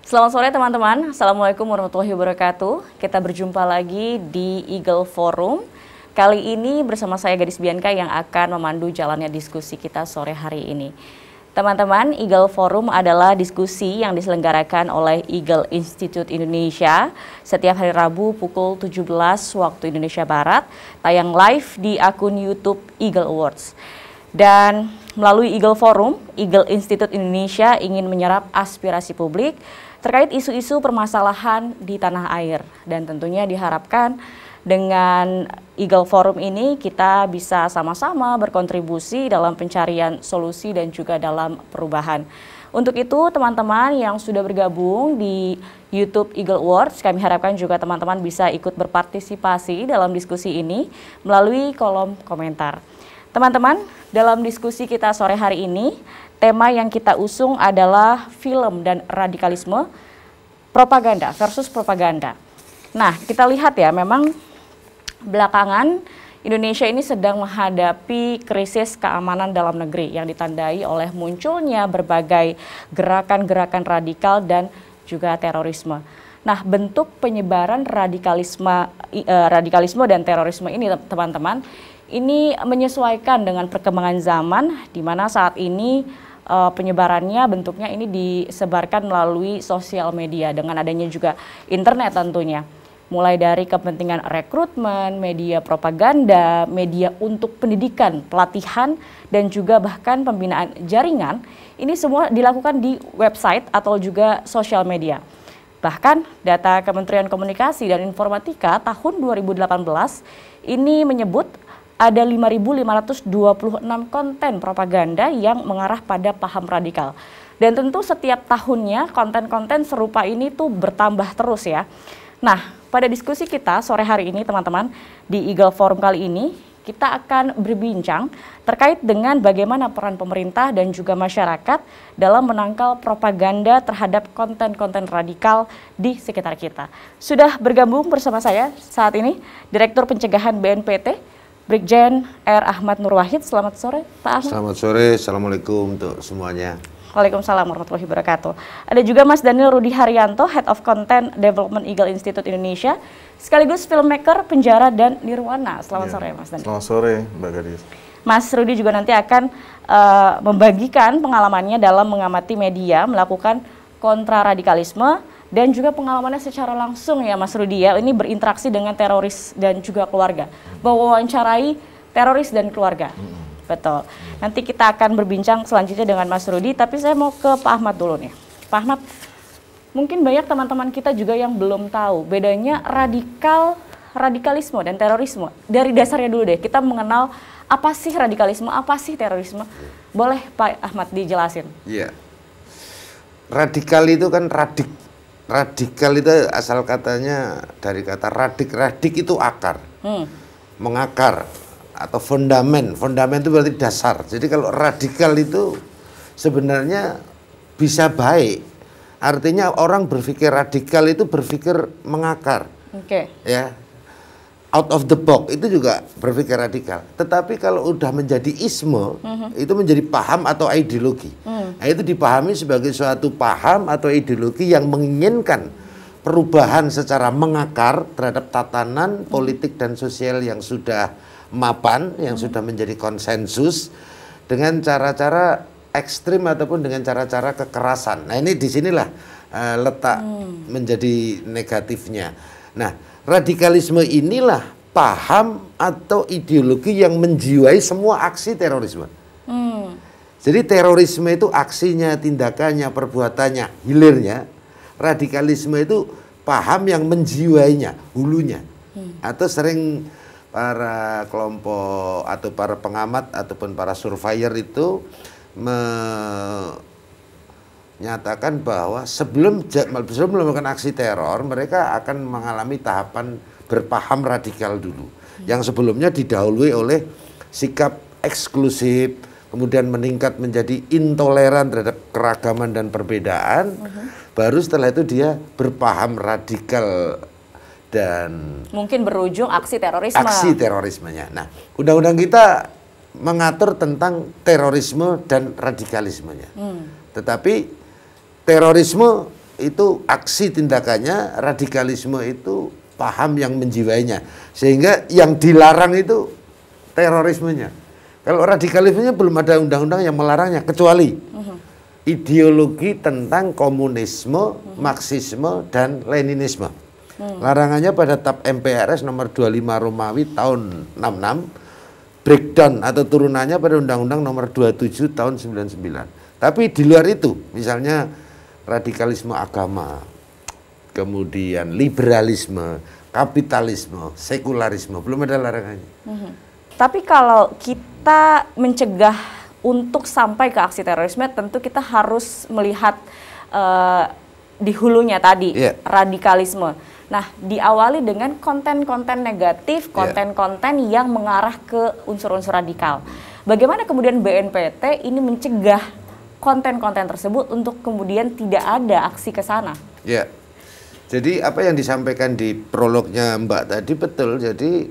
Selamat sore teman-teman, Assalamualaikum warahmatullahi wabarakatuh. Kita berjumpa lagi di Eagle Forum. Kali ini bersama saya Gadis Bianca yang akan memandu jalannya diskusi kita sore hari ini. Teman-teman, Eagle Forum adalah diskusi yang diselenggarakan oleh Eagle Institute Indonesia setiap hari Rabu pukul 17 waktu Indonesia Barat, tayang live di akun YouTube Eagle Awards. Dan melalui Eagle Forum, Eagle Institute Indonesia ingin menyerap aspirasi publik terkait isu-isu permasalahan di tanah air. Dan tentunya diharapkan dengan Eagle Forum ini kita bisa sama-sama berkontribusi dalam pencarian solusi dan juga dalam perubahan. Untuk itu teman-teman yang sudah bergabung di YouTube Eagle Awards, kami harapkan juga teman-teman bisa ikut berpartisipasi dalam diskusi ini melalui kolom komentar. Teman-teman, dalam diskusi kita sore hari ini, tema yang kita usung adalah film dan radikalisme, propaganda versus propaganda. Nah, kita lihat ya, memang belakangan Indonesia ini sedang menghadapi krisis keamanan dalam negeri yang ditandai oleh munculnya berbagai gerakan-gerakan radikal dan juga terorisme. Nah, bentuk penyebaran radikalisme dan terorisme ini teman-teman, ini menyesuaikan dengan perkembangan zaman di mana saat ini penyebarannya bentuknya ini disebarkan melalui sosial media dengan adanya juga internet tentunya. Mulai dari kepentingan rekrutmen, media propaganda, media untuk pendidikan, pelatihan, dan juga bahkan pembinaan jaringan, ini semua dilakukan di website atau juga sosial media. Bahkan data Kementerian Komunikasi dan Informatika tahun 2018 ini menyebut ada 5.526 konten propaganda yang mengarah pada paham radikal. Dan tentu setiap tahunnya konten-konten serupa ini tuh bertambah terus ya. Nah, pada diskusi kita sore hari ini teman-teman, di Eagle Forum kali ini, kita akan berbincang terkait dengan bagaimana peran pemerintah dan juga masyarakat dalam menangkal propaganda terhadap konten-konten radikal di sekitar kita. Sudah bergabung bersama saya saat ini, Direktur Pencegahan BNPT, Brigjen R. Ahmad Nur Wahid. Selamat sore, Pak Ahmad. Selamat sore, Assalamualaikum untuk semuanya. Waalaikumsalam warahmatullahi wabarakatuh. Ada juga Mas Daniel Rudi Haryanto, Head of Content Development Eagle Institute Indonesia, sekaligus filmmaker Penjara dan Nirwana. Selamat sore, Mas Daniel. Selamat sore, Mbak Gadis. Mas Rudi juga nanti akan membagikan pengalamannya dalam mengamati media, melakukan kontraradikalisme, dan juga pengalamannya secara langsung ya Mas Rudi ya, ini berinteraksi dengan teroris dan juga keluarga, mewawancarai teroris dan keluarga. Betul. Nanti kita akan berbincang selanjutnya dengan Mas Rudi, tapi saya mau ke Pak Ahmad dulu nih. Pak Ahmad, mungkin banyak teman-teman kita juga yang belum tahu bedanya radikalisme dan terorisme. Dari dasarnya dulu deh, kita mengenal apa sih radikalisme, apa sih terorisme. Boleh Pak Ahmad dijelasin? Iya. Radikal itu kan radikal itu asal katanya dari kata radik. Radik itu akar, mengakar atau fondamen. Fondamen itu berarti dasar. Jadi kalau radikal itu sebenarnya bisa baik. Artinya orang berpikir radikal itu berpikir mengakar. Oke. Ya. Out of the box itu juga berpikir radikal. Tetapi kalau udah menjadi isme, itu menjadi paham atau ideologi. Nah, itu dipahami sebagai suatu paham atau ideologi yang menginginkan perubahan secara mengakar terhadap tatanan politik dan sosial yang sudah mapan, yang sudah menjadi konsensus dengan cara-cara ekstrim ataupun dengan cara-cara kekerasan. Nah, ini disinilah letak menjadi negatifnya. Nah, radikalisme inilah paham atau ideologi yang menjiwai semua aksi terorisme. Jadi terorisme itu aksinya, tindakannya, perbuatannya, hilirnya. Radikalisme itu paham yang menjiwainya, hulunya. Atau sering para kelompok atau para pengamat ataupun para surveyor itu menyatakan bahwa sebelum melakukan aksi teror, mereka akan mengalami tahapan berpaham radikal dulu. Yang sebelumnya didahului oleh sikap eksklusif, kemudian meningkat menjadi intoleran terhadap keragaman dan perbedaan. Baru setelah itu dia berpaham radikal dan mungkin berujung aksi terorisme. Aksi terorismenya. Nah, undang-undang kita mengatur tentang terorisme dan radikalismenya. Tetapi terorisme itu aksi tindakannya, radikalisme itu paham yang menjiwainya. Sehingga yang dilarang itu terorismenya. Kalau radikalismenya belum ada undang-undang yang melarangnya, kecuali ideologi tentang komunisme, Marxisme, dan Leninisme. Larangannya pada TAP MPRS nomor 25 Romawi tahun 66, breakdown atau turunannya pada Undang-Undang nomor 27 tahun 99. Tapi di luar itu, misalnya radikalisme agama, kemudian liberalisme, kapitalisme, sekularisme, belum ada larangannya. Tapi kalau kita mencegah untuk sampai ke aksi terorisme, tentu kita harus melihat di hulunya tadi, radikalisme. Nah, diawali dengan konten-konten negatif, konten-konten yang mengarah ke unsur-unsur radikal. Bagaimana kemudian BNPT ini mencegah konten-konten tersebut untuk kemudian tidak ada aksi ke sana? Ya, jadi apa yang disampaikan di prolognya Mbak tadi betul. Jadi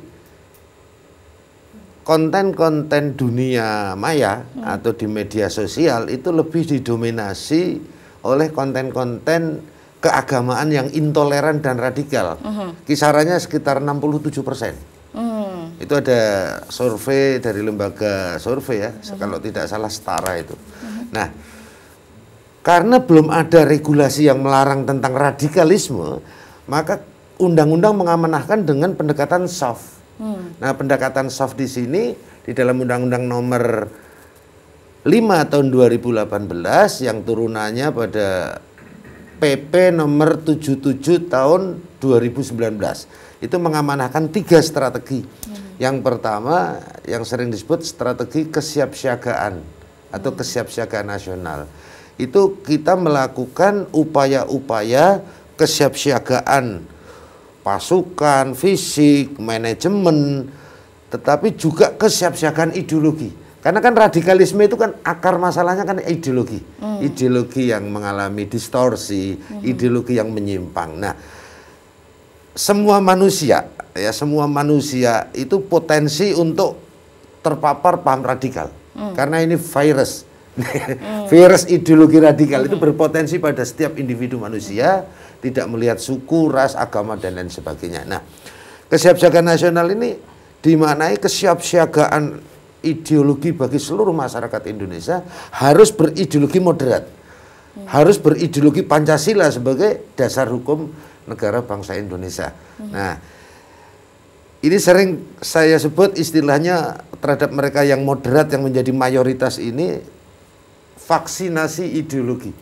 konten-konten dunia maya atau di media sosial itu lebih didominasi oleh konten-konten keagamaan yang intoleran dan radikal. Kisarannya sekitar 67%. Itu ada survei dari lembaga survei ya, kalau tidak salah Setara itu. Nah, karena belum ada regulasi yang melarang tentang radikalisme, maka undang-undang mengamanahkan dengan pendekatan soft. Nah, pendekatan soft di sini di dalam Undang-Undang nomor 5 tahun 2018 yang turunannya pada PP nomor 77 tahun 2019 itu mengamanahkan 3 strategi. Yang pertama yang sering disebut strategi kesiapsiagaan atau kesiapsiagaan nasional. Itu kita melakukan upaya-upaya kesiapsiagaan pasukan, fisik, manajemen, tetapi juga kesiapsiagaan ideologi. Karena kan radikalisme itu kan akar masalahnya kan ideologi. Ideologi yang mengalami distorsi, ideologi yang menyimpang. Nah, semua manusia itu potensi untuk terpapar paham radikal. Karena ini virus. Virus ideologi radikal itu berpotensi pada setiap individu manusia, tidak melihat suku, ras, agama, dan lain sebagainya. Nah, kesiapsiagaan nasional ini dimaknai kesiapsiagaan ideologi bagi seluruh masyarakat Indonesia harus berideologi moderat, harus berideologi Pancasila sebagai dasar hukum negara bangsa Indonesia. Nah, ini sering saya sebut istilahnya terhadap mereka yang moderat yang menjadi mayoritas ini vaksinasi ideologi,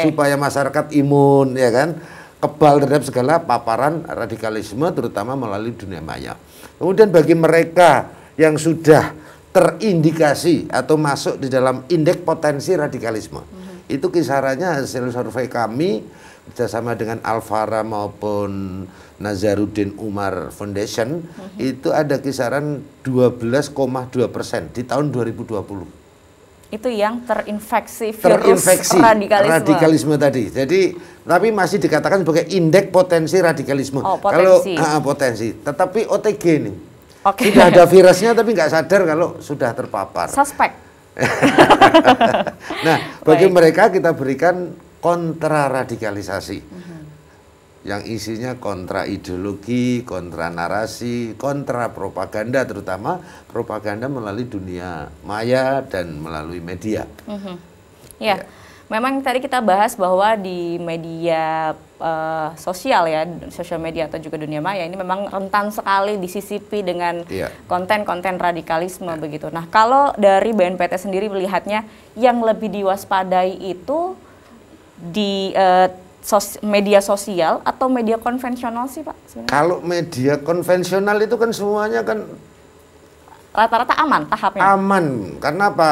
supaya masyarakat imun, ya kan, kebal terhadap segala paparan radikalisme terutama melalui dunia maya. Kemudian bagi mereka yang sudah terindikasi atau masuk di dalam indeks potensi radikalisme, itu kisarannya hasil survei kami bersama dengan Alfara maupun Nazaruddin Umar Foundation, itu ada kisaran 12,2% di tahun 2020. Itu yang terinfeksi virus radikalisme tadi. Jadi tapi masih dikatakan sebagai indeks potensi radikalisme. Potensi. Kalau potensi, tetapi OTG ini. Sudah ada virusnya tapi nggak sadar kalau sudah terpapar. Suspek. Nah, bagi mereka kita berikan kontraradikalisasi. Yang isinya kontra ideologi, kontra narasi, kontra propaganda, terutama propaganda melalui dunia maya dan melalui media. Ya, memang tadi kita bahas bahwa di media sosial ya, sosial media atau juga dunia maya ini memang rentan sekali disisipi dengan konten-konten radikalisme begitu. Nah, kalau dari BNPT sendiri melihatnya yang lebih diwaspadai itu di media sosial atau media konvensional sih Pak? Sebenarnya? Kalau media konvensional itu kan semuanya kan rata-rata aman tahapnya? Aman, karena apa?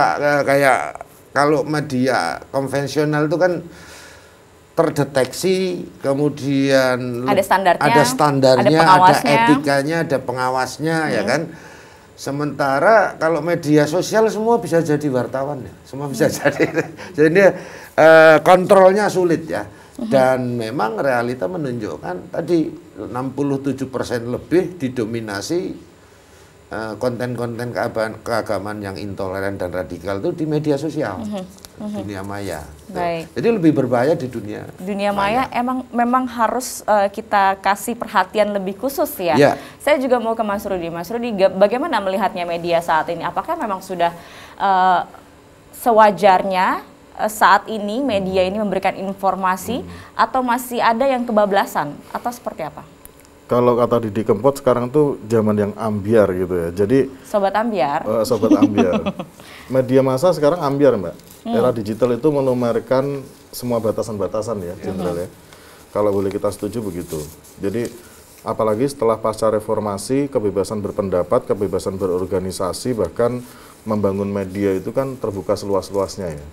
Kayak kalau media konvensional itu kan terdeteksi, kemudian ada standarnya, ada etikanya, ada pengawasnya, ya kan? Sementara kalau media sosial semua bisa jadi wartawan ya, semua bisa jadi kontrolnya sulit ya. Dan memang realita menunjukkan tadi 67% lebih didominasi konten-konten keagamaan yang intoleran dan radikal itu di media sosial, dunia maya. Baik. Jadi lebih berbahaya di dunia maya. Memang harus kita kasih perhatian lebih khusus ya. Ya. Saya juga mau ke Mas Rudi. Mas Rudi, bagaimana melihatnya media saat ini? Apakah memang sudah sewajarnya saat ini media ini memberikan informasi atau masih ada yang kebablasan atau seperti apa? Kalau kata Didi Kempot sekarang tuh zaman yang ambiar gitu ya. Jadi Sobat ambiar. Sobat ambiar. Media massa sekarang ambiar, Mbak. Era digital itu menomerkan semua batasan-batasan ya, Jenderal ya. Kalau boleh kita setuju begitu. Jadi apalagi setelah pasca reformasi, kebebasan berpendapat, kebebasan berorganisasi, bahkan membangun media itu kan terbuka seluas-luasnya ya.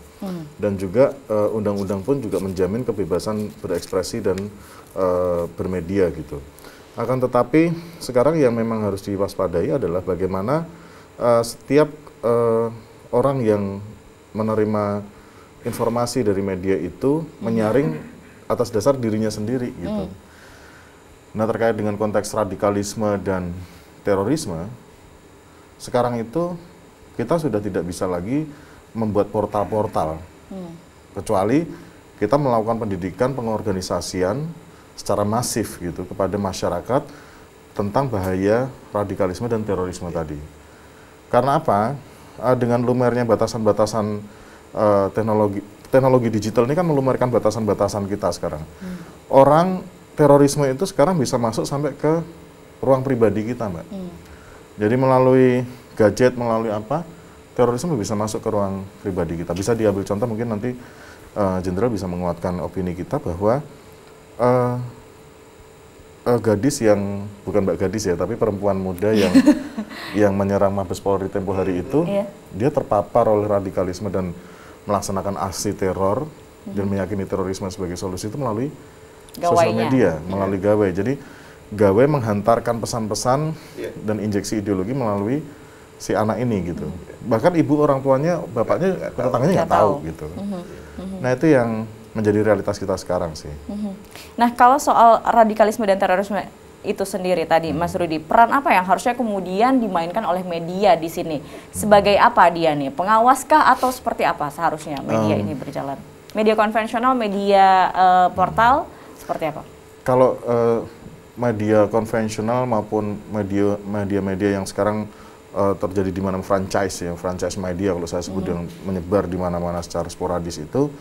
Dan juga undang-undang pun juga menjamin kebebasan berekspresi dan bermedia gitu. Akan tetapi sekarang yang memang harus diwaspadai adalah bagaimana setiap orang yang menerima informasi dari media itu menyaring atas dasar dirinya sendiri gitu. Nah, terkait dengan konteks radikalisme dan terorisme, sekarang itu kita sudah tidak bisa lagi membuat portal-portal, kecuali kita melakukan pendidikan pengorganisasian secara masif gitu kepada masyarakat tentang bahaya radikalisme dan terorisme tadi. Karena apa? Dengan lumernya batasan-batasan teknologi digital ini kan melumerkan batasan-batasan kita sekarang. Orang terorisme itu sekarang bisa masuk sampai ke ruang pribadi kita, Mbak. Jadi melalui gadget, melalui apa, terorisme bisa masuk ke ruang pribadi kita. Bisa diambil contoh, mungkin nanti Jenderal bisa menguatkan opini kita bahwa gadis yang, bukan Mbak gadis ya, tapi perempuan muda yang yang menyerang Mabes Polri tempo hari itu, dia terpapar oleh radikalisme dan melaksanakan aksi teror dan meyakini terorisme sebagai solusi itu melalui sosial media, melalui gawai. Jadi gawai menghantarkan pesan-pesan dan injeksi ideologi melalui si anak ini gitu. Bahkan ibu orang tuanya, bapaknya, tetangganya nggak tahu gitu. Nah, itu yang menjadi realitas kita sekarang sih. Nah, kalau soal radikalisme dan terorisme itu sendiri tadi, Mas Rudi, peran apa yang harusnya kemudian dimainkan oleh media di sini? Sebagai apa dia nih? Pengawaskah atau seperti apa seharusnya media ini berjalan? Media konvensional, media portal, seperti apa? Kalau media konvensional maupun media-media yang sekarang terjadi di mana franchise media kalau saya sebut yang menyebar di mana-mana secara sporadis itu,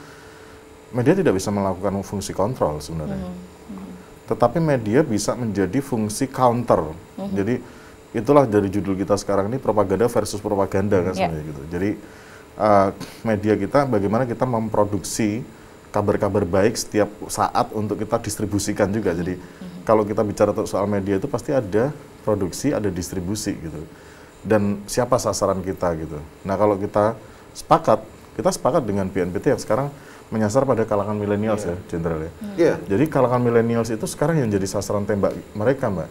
media tidak bisa melakukan fungsi kontrol sebenarnya. Tetapi media bisa menjadi fungsi counter. Jadi itulah dari judul kita sekarang ini, propaganda versus propaganda kan sebenarnya gitu. Jadi media kita, bagaimana kita memproduksi kabar-kabar baik setiap saat untuk kita distribusikan juga. Jadi kalau kita bicara soal media itu pasti ada produksi, ada distribusi gitu. Dan siapa sasaran kita gitu. Nah, kalau kita sepakat dengan BNPT yang sekarang menyasar pada kalangan milenials ya, Jenderal ya. Jadi kalangan milenials itu sekarang yang jadi sasaran tembak mereka, Mbak.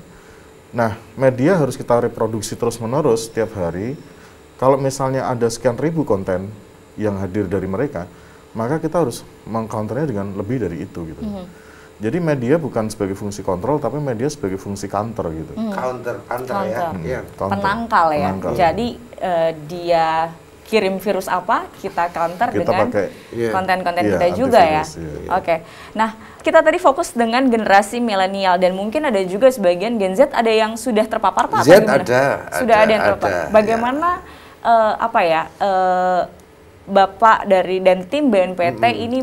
Nah, media harus kita reproduksi terus-menerus setiap hari. Kalau misalnya ada sekian ribu konten yang hadir dari mereka, maka kita harus mengcounternya dengan lebih dari itu gitu. Jadi media bukan sebagai fungsi kontrol, tapi media sebagai fungsi counter gitu. Counter ya. Penangkal ya. Jadi dia kirim virus apa, kita counter dengan konten-konten kita juga ya. Oke. Nah, kita tadi fokus dengan generasi milenial dan mungkin ada juga sebagian Gen Z ada yang sudah terpapar Pak? Z sudah ada yang terpapar. Bagaimana Bapak dan tim BNPT ini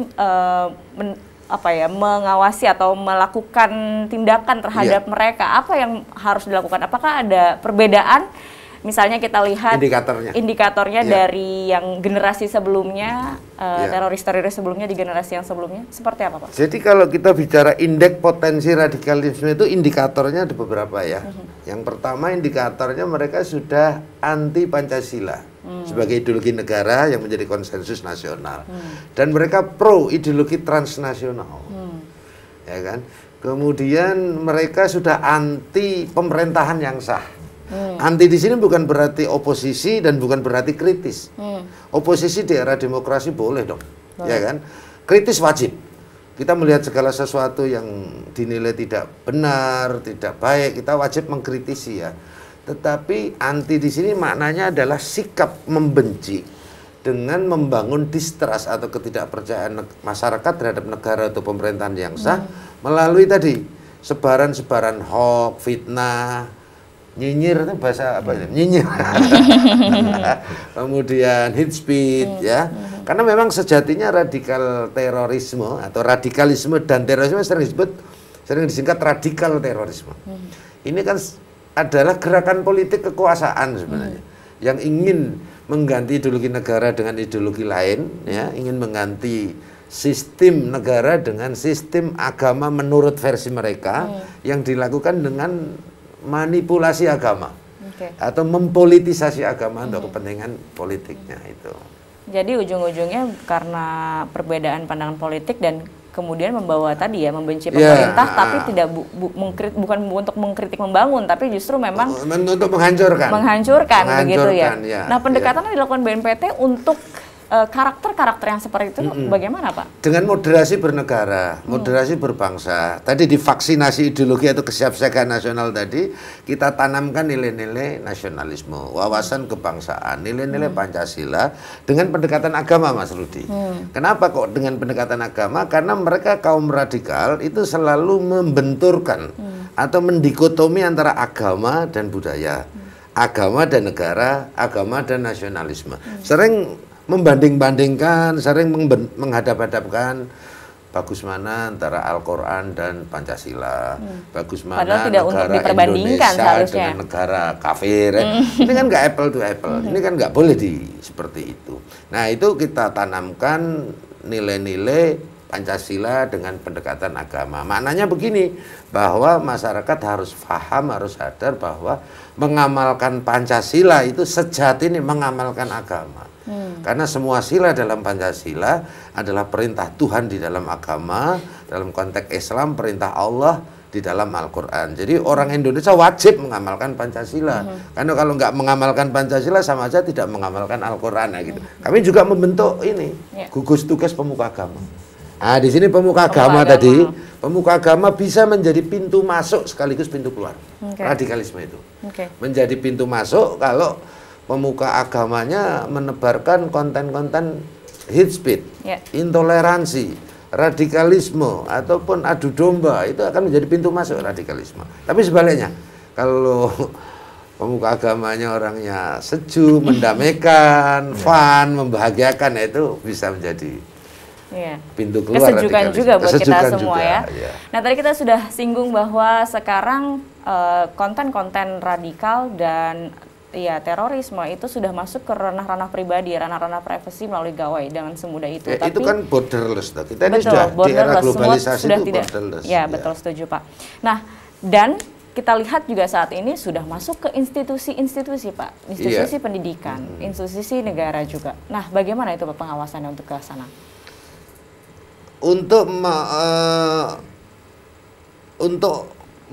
mengawasi atau melakukan tindakan terhadap mereka? Apa yang harus dilakukan? Apakah ada perbedaan? Misalnya kita lihat indikatornya dari yang generasi sebelumnya, teroris-teroris sebelumnya di generasi yang sebelumnya, seperti apa Pak? Jadi kalau kita bicara indeks potensi radikalisme itu indikatornya ada beberapa ya. Yang pertama indikatornya mereka sudah anti Pancasila sebagai ideologi negara yang menjadi konsensus nasional. Dan mereka pro ideologi transnasional. Ya kan? Kemudian mereka sudah anti pemerintahan yang sah. Anti di sini bukan berarti oposisi dan bukan berarti kritis. Oposisi di era demokrasi boleh dong, ya kan? Kritis wajib. Kita melihat segala sesuatu yang dinilai tidak benar, tidak baik, kita wajib mengkritisi ya. Tetapi anti di sini maknanya adalah sikap membenci dengan membangun distrust atau ketidakpercayaan masyarakat terhadap negara atau pemerintahan yang sah melalui tadi sebaran-sebaran hoax, fitnah, nyinyir itu bahasa apa ya? Nyinyir. Kemudian hate speech ya. Karena memang sejatinya radikal terorisme atau radikalisme dan terorisme sering disingkat radikal terorisme. Ini kan adalah gerakan politik kekuasaan sebenarnya yang ingin mengganti ideologi negara dengan ideologi lain, ya, ingin mengganti sistem negara dengan sistem agama menurut versi mereka yang dilakukan dengan manipulasi agama atau mempolitisasi agama untuk kepentingan politiknya itu. Jadi ujung-ujungnya karena perbedaan pandangan politik dan kemudian membawa tadi ya membenci pemerintah, tapi tidak bukan untuk mengkritik membangun, tapi justru memang untuk menghancurkan begitu ya. Nah, pendekatan yang dilakukan BNPT untuk karakter-karakter yang seperti itu bagaimana, Pak? Dengan moderasi bernegara, moderasi berbangsa. Tadi divaksinasi ideologi atau kesiapsiagaan nasional tadi, kita tanamkan nilai-nilai nasionalisme, wawasan kebangsaan, nilai-nilai Pancasila dengan pendekatan agama, Mas Rudi. Kenapa kok dengan pendekatan agama? Karena mereka kaum radikal itu selalu membenturkan atau mendikotomi antara agama dan budaya, agama dan negara, agama dan nasionalisme. Sering membanding-bandingkan, sering menghadap-hadapkan bagus mana antara Al-Quran dan Pancasila, bagus mana negara Indonesia dengan negara kafir. Ini kan nggak apple to apple, ini kan nggak boleh seperti itu. Nah, itu kita tanamkan nilai-nilai Pancasila dengan pendekatan agama. Maknanya begini, bahwa masyarakat harus paham, harus sadar bahwa mengamalkan Pancasila itu sejatinya mengamalkan agama. Karena semua sila dalam Pancasila adalah perintah Tuhan di dalam agama, dalam konteks Islam perintah Allah di dalam Al-Quran. Jadi orang Indonesia wajib mengamalkan Pancasila. Karena kalau nggak mengamalkan Pancasila sama aja tidak mengamalkan Al-Quran ya gitu. Kami juga membentuk ini gugus tugas pemuka agama. Nah, di sini pemuka agama tadi, pemuka agama bisa menjadi pintu masuk sekaligus pintu keluar. Radikalisme itu. Menjadi pintu masuk kalau pemuka agamanya menebarkan konten-konten hate speech, intoleransi, radikalisme, ataupun adu domba, itu akan menjadi pintu masuk radikalisme. Tapi sebaliknya, kalau pemuka agamanya orangnya sejuk, mendamaikan, fun, membahagiakan, itu bisa menjadi pintu keluar kesejukan juga buat kita semua ya. Nah, tadi kita sudah singgung bahwa sekarang konten-konten radikal dan terorisme itu sudah masuk ke ranah-ranah pribadi, ranah-ranah privasi melalui gawai dengan semudah itu. Tapi itu kan borderless, kita ini sudah di era globalisasi itu borderless. Ya, betul, setuju Pak. Nah, dan kita lihat juga saat ini sudah masuk ke institusi-institusi Pak, institusi pendidikan, institusi negara juga. Nah, bagaimana itu Pak pengawasannya untuk ke sana? Untuk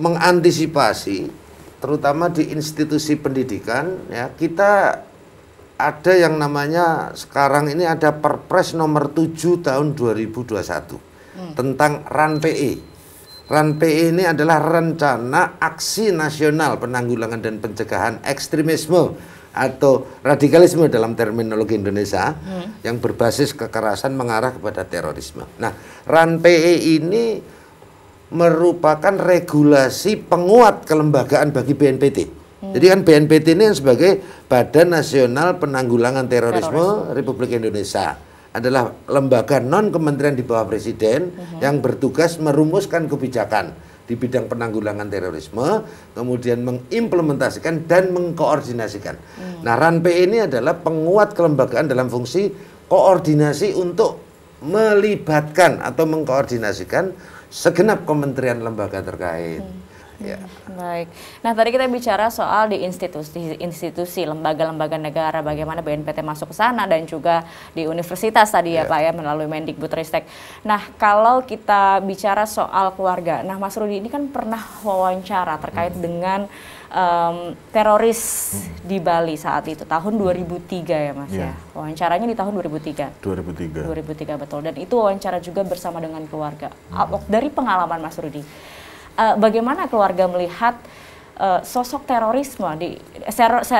mengantisipasi terutama di institusi pendidikan ya, kita ada yang namanya sekarang ini ada Perpres nomor 7 tahun 2021 tentang RAN-PE. RAN-PE ini adalah Rencana Aksi Nasional Penanggulangan dan Pencegahan Ekstremisme atau radikalisme dalam terminologi Indonesia yang berbasis kekerasan mengarah kepada terorisme. Nah, RAN-PE ini merupakan regulasi penguat kelembagaan bagi BNPT. Jadi kan BNPT ini sebagai Badan Nasional Penanggulangan Terorisme Republik Indonesia adalah lembaga non kementerian di bawah Presiden yang bertugas merumuskan kebijakan di bidang penanggulangan terorisme, kemudian mengimplementasikan dan mengkoordinasikan. Nah, RAN-PE ini adalah penguat kelembagaan dalam fungsi koordinasi untuk melibatkan atau mengkoordinasikan segenap kementerian lembaga terkait. Baik. Nah, tadi kita bicara soal di institusi, lembaga-lembaga negara, bagaimana BNPT masuk ke sana dan juga di universitas tadi ya Pak ya melalui Mendikbudristek. Nah, kalau kita bicara soal keluarga, nah Mas Rudi ini kan pernah wawancara terkait dengan teroris di Bali saat itu tahun 2003 ya Mas ya. Wawancaranya di tahun 2003. 2003 betul. Dan itu wawancara juga bersama dengan keluarga. Dari pengalaman Mas Rudi, bagaimana keluarga melihat sosok terorisme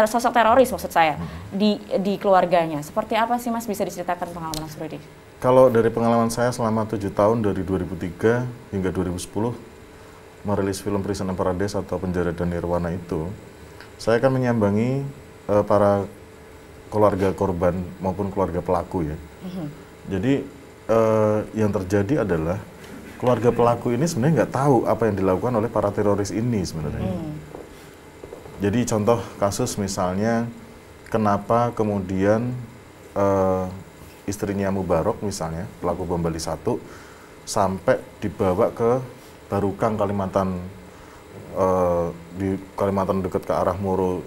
sosok teroris maksud saya di keluarganya. Seperti apa sih Mas, bisa diceritakan pengalaman Mas Rudi? Kalau dari pengalaman saya selama 7 tahun dari 2003 hingga 2010 merilis film Prison and Paradise atau Penjara dan Nirwana itu, saya akan menyambangi para keluarga korban maupun keluarga pelaku ya. Jadi yang terjadi adalah keluarga pelaku ini sebenarnya nggak tahu apa yang dilakukan oleh para teroris ini sebenarnya. Jadi contoh kasus misalnya, kenapa kemudian istrinya Mubarok misalnya, pelaku bom Bali 1, sampai dibawa ke Barukang, Kalimantan, di Kalimantan dekat ke arah Moro,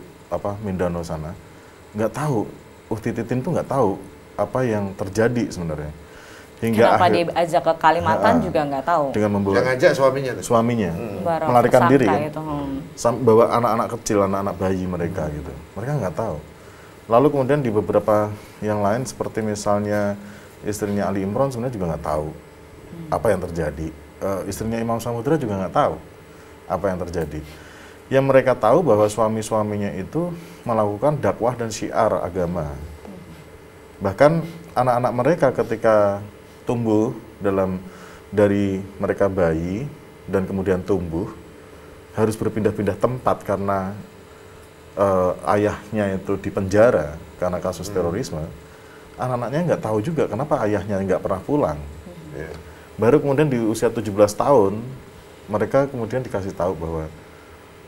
Mindanao sana. Nggak tahu, Uhti Titin tuh nggak tahu apa yang terjadi sebenarnya. Hingga kenapa diajak ke Kalimantan juga nggak tahu. Dengan membawa yang ngajak suaminya melarikan diri kan. Itu. Bawa anak-anak kecil, anak-anak bayi mereka gitu. Mereka nggak tahu. Lalu kemudian di beberapa yang lain seperti misalnya istrinya Ali Imron sebenarnya juga nggak tahu apa yang terjadi. Istrinya Imam Samudra juga nggak tahu apa yang terjadi. Yang mereka tahu bahwa suami-suaminya itu melakukan dakwah dan syiar agama. Bahkan anak-anak mereka ketika tumbuh dari mereka bayi dan kemudian tumbuh harus berpindah-pindah tempat karena ayahnya itu dipenjara karena kasus terorisme. Anak-anaknya nggak tahu juga kenapa ayahnya nggak pernah pulang. Baru kemudian di usia 17 tahun mereka kemudian dikasih tahu bahwa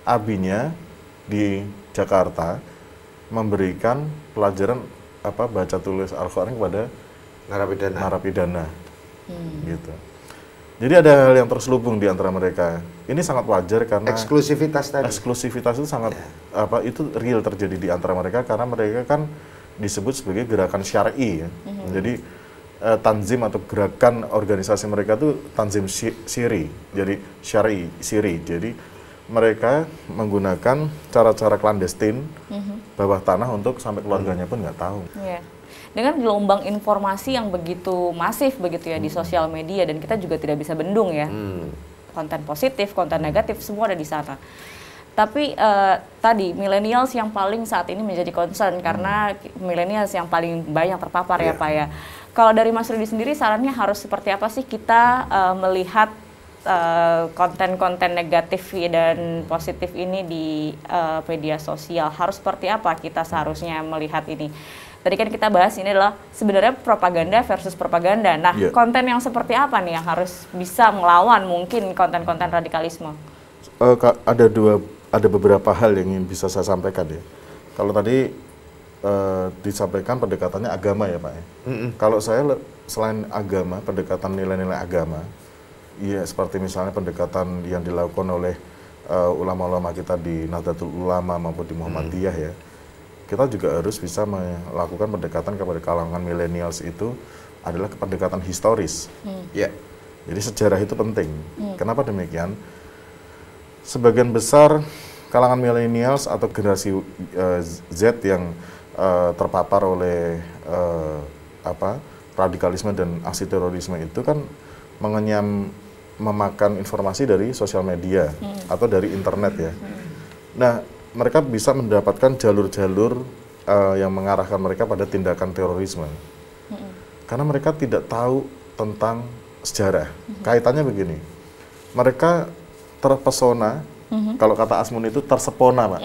abinya di Jakarta memberikan pelajaran baca tulis Al-Quran kepada narapidana. Gitu. Jadi ada hal yang terselubung di antara mereka. Ini sangat wajar karena eksklusivitas tadi. Eksklusivitas itu sangat itu real terjadi di antara mereka karena mereka kan disebut sebagai gerakan syar'i ya. Jadi tanzim atau gerakan organisasi mereka itu tanzim siri. Jadi syar'i, siri. Jadi mereka menggunakan cara-cara klandestin bawah tanah untuk sampai keluarganya pun nggak tahu. Dengan gelombang informasi yang begitu masif begitu ya di sosial media, dan kita juga tidak bisa bendung ya, konten positif, konten negatif semua ada di sana. Tapi tadi millennials yang paling saat ini menjadi concern karena millennials yang paling banyak terpapar ya Pak ya. Kalau dari Mas Rudi sendiri sarannya harus seperti apa sih kita melihat konten-konten negatif dan positif ini di media sosial? Harus seperti apa kita seharusnya melihat ini? Tadi kan kita bahas ini adalah sebenarnya propaganda versus propaganda. Nah, konten yang seperti apa nih yang harus bisa melawan mungkin konten-konten radikalisme? Ada beberapa hal yang ingin bisa saya sampaikan ya. Kalau tadi disampaikan pendekatannya agama ya Pak ya. Kalau saya selain agama, pendekatan nilai-nilai agama, ya seperti misalnya pendekatan yang dilakukan oleh ulama-ulama kita di Nahdlatul Ulama maupun di Muhammadiyah ya. Kita juga harus bisa melakukan pendekatan kepada kalangan millennials itu adalah pendekatan historis. Jadi sejarah itu penting. Kenapa demikian? Sebagian besar kalangan millennials atau generasi Z yang terpapar oleh radikalisme dan aksi terorisme itu kan memakan informasi dari sosial media atau dari internet ya. Nah, mereka bisa mendapatkan jalur-jalur yang mengarahkan mereka pada tindakan terorisme. Karena mereka tidak tahu tentang sejarah. Kaitannya begini, mereka terpesona, kalau kata Asmun itu tersepona Pak.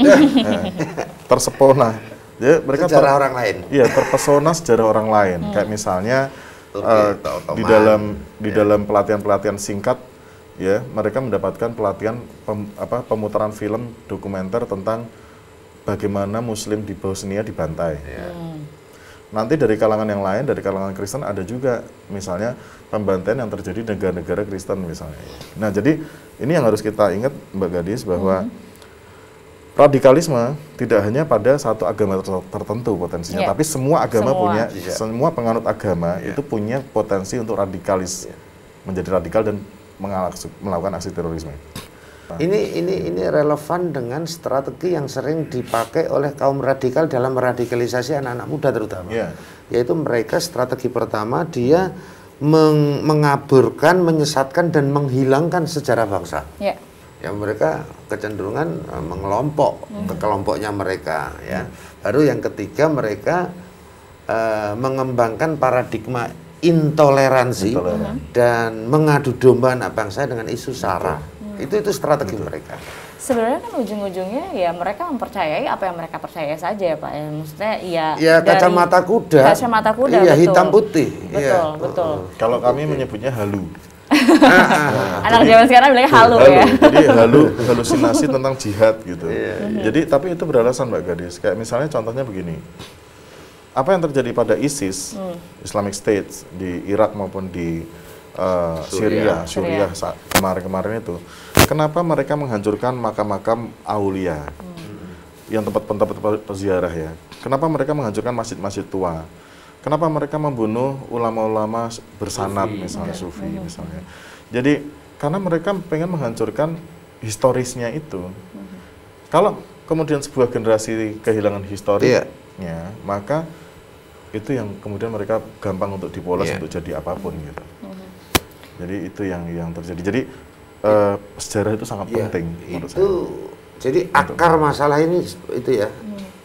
Tersepona. Ya, mereka sejarah orang lain. Iya, terpesona sejarah orang lain. Kayak misalnya di dalam pelatihan-pelatihan singkat ya, mereka mendapatkan pelatihan pemutaran film dokumenter tentang bagaimana Muslim di Bosnia dibantai. Nanti dari kalangan yang lain, dari kalangan Kristen ada juga misalnya pembantaian yang terjadi di negara-negara Kristen misalnya. Nah, jadi ini yang harus kita ingat Mbak Gadis bahwa radikalisme tidak hanya pada satu agama tertentu potensinya, tapi semua agama semua penganut agama itu punya potensi untuk menjadi radikal dan melakukan aksi terorisme. Ini relevan dengan strategi yang sering dipakai oleh kaum radikal dalam meradikalisasi anak-anak muda terutama. Yaitu mereka strategi pertama dia mengaburkan, menyesatkan dan menghilangkan sejarah bangsa. ya mereka kecenderungan mengelompok ke kelompoknya mereka, ya. Baru yang ketiga mereka mengembangkan paradigma intoleransi dan mengadu domba anak bangsa dengan isu SARA. Itu strategi mereka. Sebenarnya kan ujung-ujungnya ya mereka mempercayai apa yang mereka percaya saja ya Pak. Ya, maksudnya ya kacamata kuda. Kacamata kuda, iya, betul. hitam putih. Betul, iya. betul. Kalau kami menyebutnya halu. Anak zaman sekarang bilangnya halu ya. Jadi halusinasi tentang jihad gitu. Jadi tapi itu beralasan Mbak Gadis. Kayak misalnya contohnya begini. Apa yang terjadi pada ISIS, Islamic State di Irak maupun di Syria saat kemarin-kemarin itu, kenapa mereka menghancurkan makam-makam aulia yang tempat-tempat peziarah ya? Kenapa mereka menghancurkan masjid-masjid tua? Kenapa mereka membunuh ulama-ulama bersanad misalnya sufi misalnya? Jadi karena mereka pengen menghancurkan historisnya itu. Kalau kemudian sebuah generasi kehilangan historisnya, maka itu yang kemudian mereka gampang untuk dipoles untuk jadi apapun gitu. Jadi itu yang terjadi. Jadi sejarah itu sangat penting menurut saya. Jadi akar masalah ini itu ya,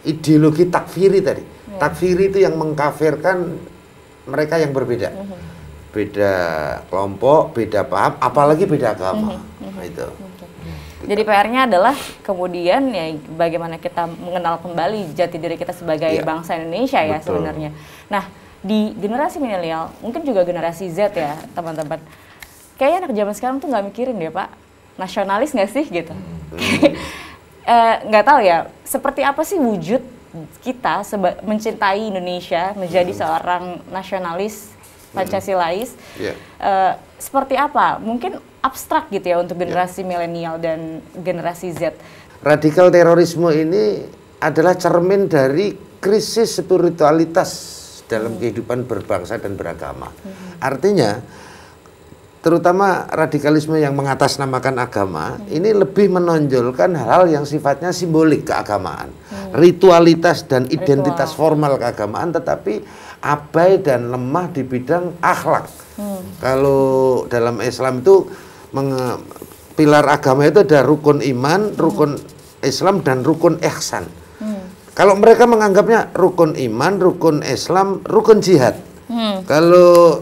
ideologi takfiri tadi. Takfiri itu yang mengkafirkan mereka yang berbeda. Beda kelompok, beda paham, apalagi beda agama. Itu. Jadi PR-nya adalah kemudian ya bagaimana kita mengenal kembali jati diri kita sebagai bangsa Indonesia ya sebenarnya. Nah, di generasi milenial, mungkin juga generasi Z ya teman-teman. Kayaknya anak zaman sekarang tuh nggak mikirin deh Pak, nasionalis nggak sih gitu. Nggak tahu ya, seperti apa sih wujud kita mencintai Indonesia, menjadi seorang nasionalis Pancasilais, seperti apa? Mungkin abstrak gitu ya untuk generasi milenial dan generasi Z. Radikal terorisme ini adalah cermin dari krisis spiritualitas dalam kehidupan berbangsa dan beragama. Artinya, terutama radikalisme yang mengatasnamakan agama, ini lebih menonjolkan hal-hal yang sifatnya simbolik keagamaan, ritualitas dan identitas formal keagamaan, tetapi abai dan lemah di bidang akhlak. Kalau dalam Islam itu pilar agama itu ada rukun iman, rukun Islam dan rukun ihsan. Kalau mereka menganggapnya rukun iman, rukun Islam, rukun jihad. Kalau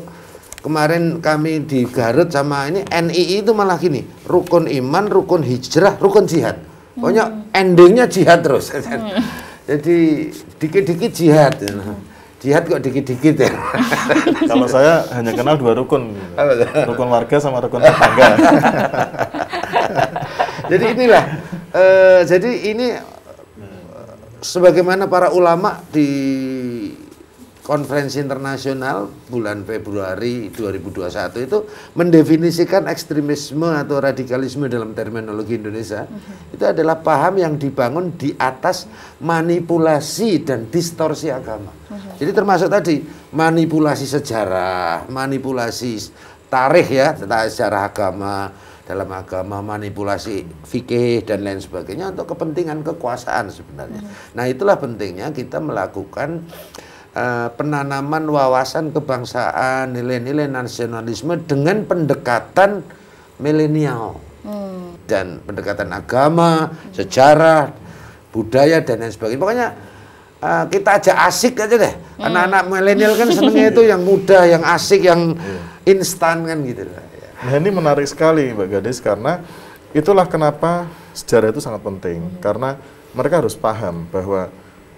kemarin kami di Garut sama ini NII itu malah gini, rukun iman, rukun hijrah, rukun jihad. Pokoknya endingnya jihad terus. Jadi dikit-dikit jihad. Jihad kok dikit-dikit ya. Kalau saya hanya kenal 2 rukun, rukun warga sama rukun tetangga. Jadi inilah, jadi ini sebagaimana para ulama di konferensi internasional bulan Februari 2021 itu mendefinisikan ekstremisme atau radikalisme dalam terminologi Indonesia itu adalah paham yang dibangun di atas manipulasi dan distorsi agama. Jadi termasuk tadi manipulasi sejarah, manipulasi tarikh ya, tentang sejarah agama, dalam agama, manipulasi fikih dan lain sebagainya untuk kepentingan kekuasaan sebenarnya. Nah, itulah pentingnya kita melakukan penanaman wawasan kebangsaan, nilai-nilai nasionalisme dengan pendekatan milenial dan pendekatan agama, sejarah, budaya dan lain sebagainya. Pokoknya kita aja asik aja deh. Anak-anak milenial kan senengnya itu yang mudah, yang asik, yang instan kan gitu. Nah ini menarik sekali Mbak Gadis karena itulah kenapa sejarah itu sangat penting karena mereka harus paham bahwa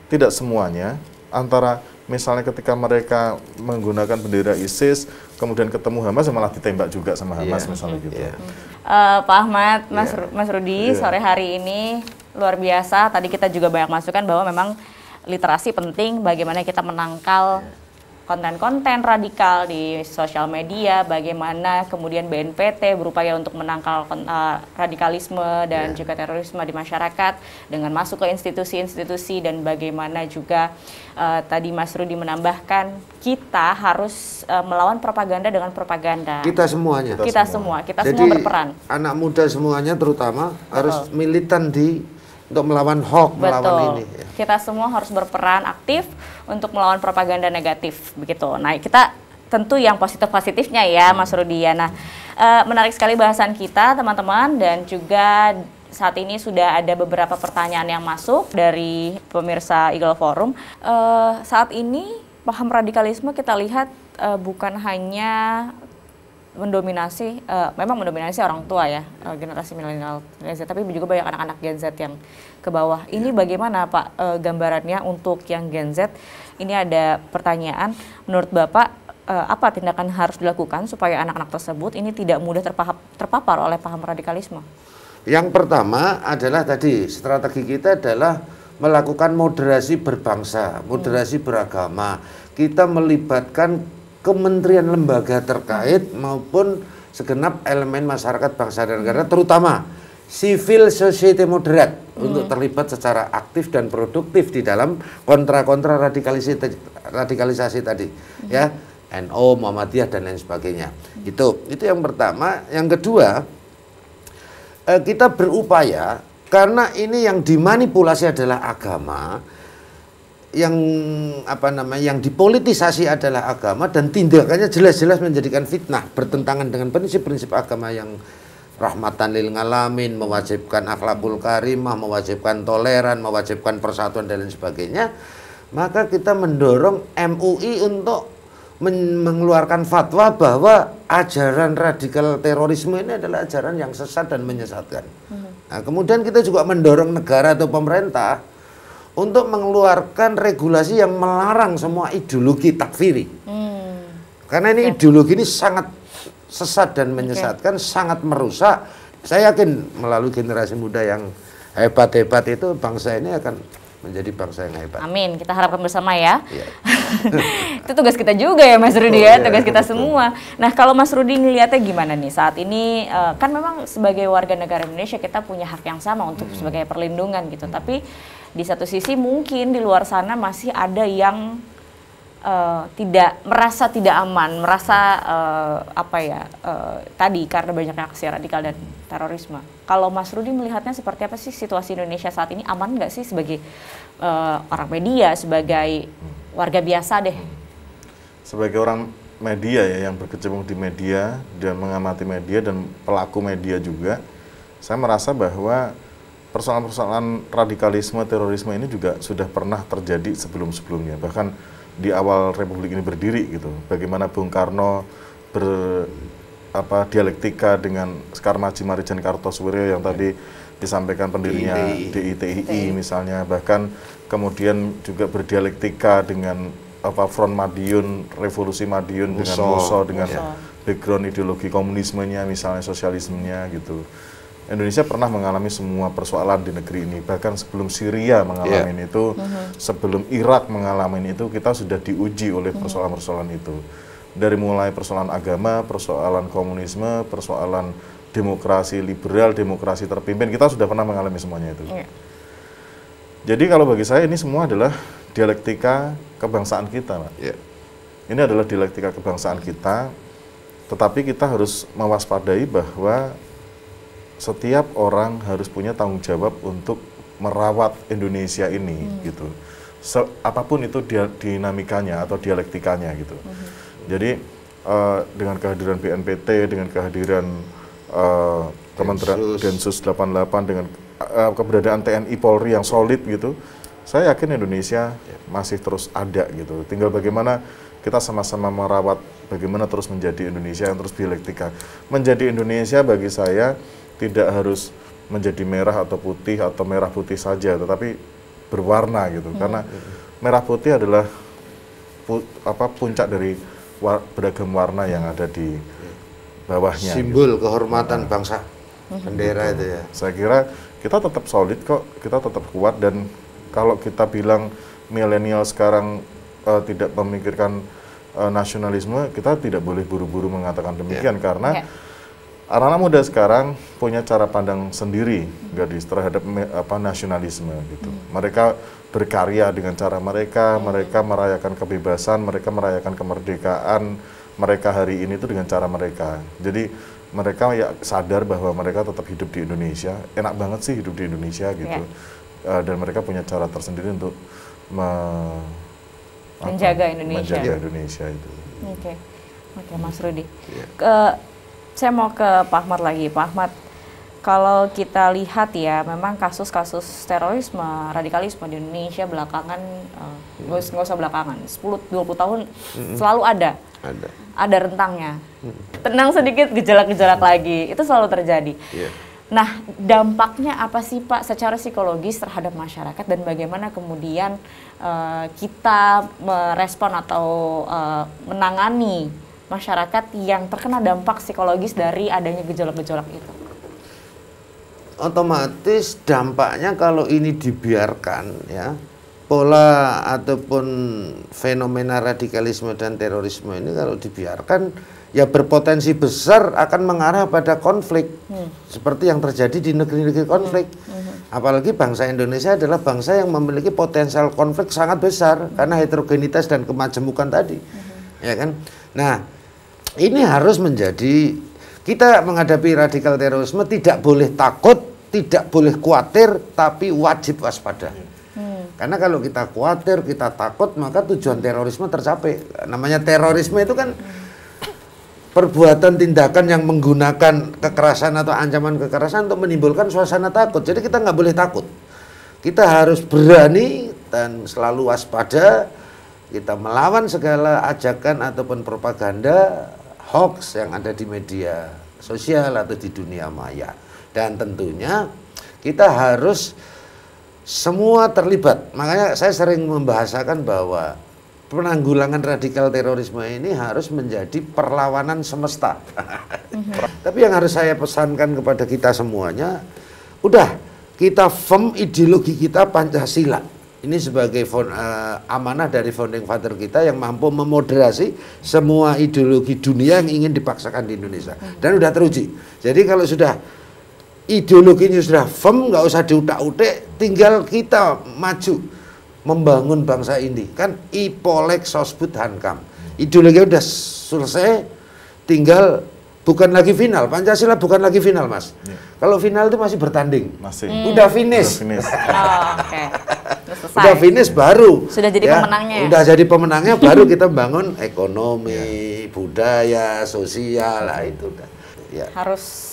tidak semuanya antara misalnya ketika mereka menggunakan bendera ISIS, kemudian ketemu Hamas, malah ditembak juga sama Hamas misalnya gitu. Pak Ahmad, Mas Rudi, sore hari ini luar biasa. Tadi kita juga banyak masukan bahwa memang literasi penting, bagaimana kita menangkal konten-konten radikal di sosial media, bagaimana kemudian BNPT berupaya untuk menangkal radikalisme dan juga terorisme di masyarakat dengan masuk ke institusi-institusi, dan bagaimana juga tadi Mas Rudi menambahkan kita harus melawan propaganda dengan propaganda. Kita semuanya. Kita semua berperan. Anak muda semuanya terutama harus militan untuk melawan hoax, melawan ini. Kita semua harus berperan aktif untuk melawan propaganda negatif, begitu. Nah, kita tentu yang positif-positifnya ya, Mas Rudi ya. Nah, Menarik sekali bahasan kita teman-teman, dan juga saat ini sudah ada beberapa pertanyaan yang masuk dari pemirsa Eagle Forum. Saat ini paham radikalisme kita lihat bukan hanya mendominasi, memang mendominasi orang tua ya, generasi milenial Gen Z, tapi juga banyak anak-anak Gen Z yang ke bawah. Ini bagaimana Pak gambarannya untuk yang Gen Z? Ini ada pertanyaan, menurut Bapak apa tindakan harus dilakukan supaya anak-anak tersebut ini tidak mudah terpapar oleh paham radikalisme? Yang pertama adalah tadi strategi kita adalah melakukan moderasi berbangsa, moderasi beragama. Kita melibatkan kementerian lembaga terkait maupun segenap elemen masyarakat bangsa dan negara, terutama civil society moderat untuk terlibat secara aktif dan produktif di dalam kontra-kontra radikalisasi tadi, ya, NU, Muhammadiyah dan lain sebagainya. Itu yang pertama. Yang kedua, kita berupaya karena ini yang dimanipulasi adalah agama. Yang dipolitisasi adalah agama, dan tindakannya jelas-jelas menjadikan fitnah, bertentangan dengan prinsip-prinsip agama yang rahmatan lil ngalamin, mewajibkan akhlakul karimah, mewajibkan toleran, mewajibkan persatuan dan lain sebagainya. Maka kita mendorong MUI untuk mengeluarkan fatwa bahwa ajaran radikal terorisme ini adalah ajaran yang sesat dan menyesatkan. Nah, kemudian kita juga mendorong negara atau pemerintah untuk mengeluarkan regulasi yang melarang semua ideologi takfiri. Karena ini ideologi ini sangat sesat dan menyesatkan, sangat merusak. Saya yakin melalui generasi muda yang hebat-hebat itu bangsa ini akan menjadi bangsa yang hebat. Amin, kita harapkan bersama ya. Itu tugas kita juga ya Mas Rudi ya, tugas kita semua. Nah, kalau Mas Rudi ngelihatnya gimana nih saat ini, kan memang sebagai warga negara Indonesia kita punya hak yang sama untuk sebagai perlindungan gitu, tapi di satu sisi mungkin di luar sana masih ada yang merasa tidak aman, merasa tadi karena banyaknya aksi radikal dan terorisme. Kalau Mas Rudi melihatnya seperti apa sih situasi Indonesia saat ini? Aman nggak sih sebagai orang media, sebagai warga biasa deh? Sebagai orang media ya, yang berkecimpung di media dan mengamati media dan pelaku media juga, saya merasa bahwa persoalan-persoalan radikalisme, terorisme ini juga sudah pernah terjadi sebelum-sebelumnya. Bahkan di awal Republik ini berdiri gitu. Bagaimana Bung Karno dialektika dengan Sekar Maji Marijan Kartosuwiryo yang tadi disampaikan pendirinya DITII misalnya. Bahkan kemudian juga berdialektika dengan Front Madiun, Revolusi Madiun dengan Muso, dengan background ideologi komunismenya misalnya, sosialismenya gitu. Indonesia pernah mengalami semua persoalan di negeri ini, bahkan sebelum Syria mengalami itu, sebelum Irak mengalami itu, kita sudah diuji oleh persoalan-persoalan itu. Dari mulai persoalan agama, persoalan komunisme, persoalan demokrasi liberal, demokrasi terpimpin, kita sudah pernah mengalami semuanya itu. Jadi kalau bagi saya ini semua adalah dialektika kebangsaan kita, Pak. Ini adalah dialektika kebangsaan kita, tetapi kita harus mewaspadai bahwa setiap orang harus punya tanggung jawab untuk merawat Indonesia ini gitu. Apapun itu dinamikanya atau dialektikanya gitu. Jadi dengan kehadiran BNPT, dengan kehadiran Kementerian Densus 88, dengan keberadaan TNI Polri yang solid gitu, saya yakin Indonesia masih terus ada gitu. Tinggal bagaimana kita sama-sama merawat, bagaimana terus menjadi Indonesia yang terus dialektika. Menjadi Indonesia bagi saya tidak harus menjadi merah atau putih atau merah putih saja, tetapi berwarna gitu. Karena merah putih adalah puncak dari beragam warna yang ada di bawahnya. Simbol gitu. kehormatan bangsa, bendera itu ya. Saya kira kita tetap solid kok, kita tetap kuat, dan kalau kita bilang milenial sekarang tidak memikirkan nasionalisme, kita tidak boleh buru-buru mengatakan demikian karena anak-anak muda sekarang punya cara pandang sendiri, gadis, terhadap nasionalisme gitu. Mereka berkarya dengan cara mereka, mereka merayakan kebebasan, mereka merayakan kemerdekaan, mereka hari ini itu dengan cara mereka. Jadi mereka ya sadar bahwa mereka tetap hidup di Indonesia, enak banget sih hidup di Indonesia gitu. Dan mereka punya cara tersendiri untuk menjaga Indonesia. Menjaga Indonesia itu. Oke, Mas Rudi. Saya mau ke Pak Ahmad lagi. Pak Ahmad, kalau kita lihat ya, memang kasus-kasus terorisme, radikalisme di Indonesia belakangan, nggak usah belakangan, 10-20 tahun selalu ada. Ada rentangnya. Tenang sedikit, gejolak-gejolak lagi. Itu selalu terjadi. Yeah. Nah, dampaknya apa sih Pak secara psikologis terhadap masyarakat dan bagaimana kemudian kita merespon atau menangani masyarakat yang terkena dampak psikologis dari adanya gejolak-gejolak itu? Otomatis dampaknya kalau ini dibiarkan, ya, pola ataupun fenomena radikalisme dan terorisme ini kalau dibiarkan, ya berpotensi besar akan mengarah pada konflik seperti yang terjadi di negeri-negeri konflik. Apalagi bangsa Indonesia adalah bangsa yang memiliki potensial konflik sangat besar karena heterogenitas dan kemajemukan tadi, ya kan? Nah, ini harus menjadi, kita menghadapi radikal terorisme tidak boleh takut, tidak boleh khawatir, tapi wajib waspada. Karena kalau kita khawatir, kita takut, maka tujuan terorisme tercapai. Namanya terorisme itu kan perbuatan tindakan yang menggunakan kekerasan atau ancaman kekerasan untuk menimbulkan suasana takut. Jadi kita nggak boleh takut. Kita harus berani dan selalu waspada. Kita melawan segala ajakan ataupun propaganda hoax yang ada di media sosial atau di dunia maya. Dan tentunya kita harus semua terlibat. Makanya saya sering membahasakan bahwa penanggulangan radikal terorisme ini harus menjadi perlawanan semesta. Tapi yang harus saya pesankan kepada kita semuanya, udah kita firm ideologi kita Pancasila. Ini sebagai amanah dari founding father kita yang mampu memoderasi semua ideologi dunia yang ingin dipaksakan di Indonesia. Dan udah teruji. Jadi kalau sudah ideologinya sudah firm, nggak usah diutak-utik, tinggal kita maju membangun bangsa ini. Kan ipolek sosbud hankam. Ideologinya udah selesai, tinggal bukan lagi final. Pancasila bukan lagi final, Mas. Kalau final itu masih bertanding. Masih. Udah finish. Udah finish. Oke. Udah finish baru. Sudah jadi pemenangnya. Udah jadi pemenangnya baru kita bangun ekonomi, budaya, sosial, lah itu udah. Ya.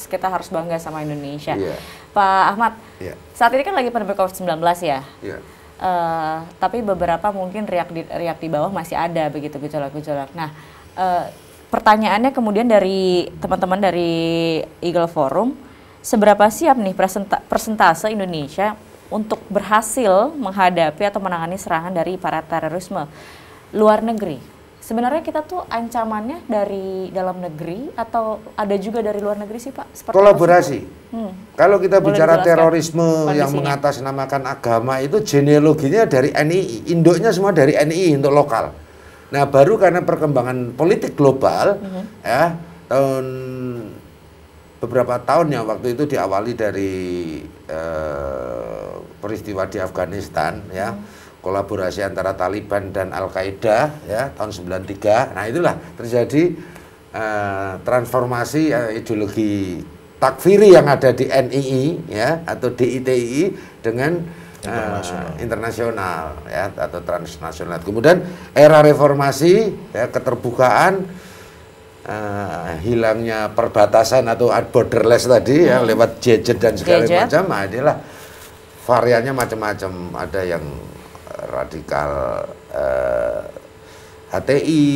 Kita harus bangga sama Indonesia. Ya. Pak Ahmad, Ya. saat ini kan lagi pandemi COVID-19 ya. Ya. Tapi beberapa mungkin riak di bawah masih ada begitu gejolak-gejolak. Nah, pertanyaannya kemudian dari teman-teman dari Eagle Forum, seberapa siap nih persentase Indonesia untuk berhasil menghadapi atau menangani serangan dari para terorisme luar negeri? Sebenarnya kita tuh ancamannya dari dalam negeri atau ada juga dari luar negeri sih Pak? Seperti Kolaborasi. Kalau kita Boleh bicara dijelaskan terorisme yang kondisinya? mengatasnamakan agama itu genealoginya dari NII, induknya semua dari NII untuk lokal. Nah, baru karena perkembangan politik global, ya, beberapa tahun yang waktu itu diawali dari peristiwa di Afghanistan, ya, kolaborasi antara Taliban dan Al-Qaeda, ya, tahun 93. Nah, itulah terjadi transformasi ideologi takfiri yang ada di NII, ya, atau DITI dengan internasional, ya, atau transnasional. Kemudian era reformasi, ya, keterbukaan, hilangnya perbatasan atau borderless tadi, ya, lewat gadget dan segala macam, adalah variannya macam-macam. Ada yang radikal HTI,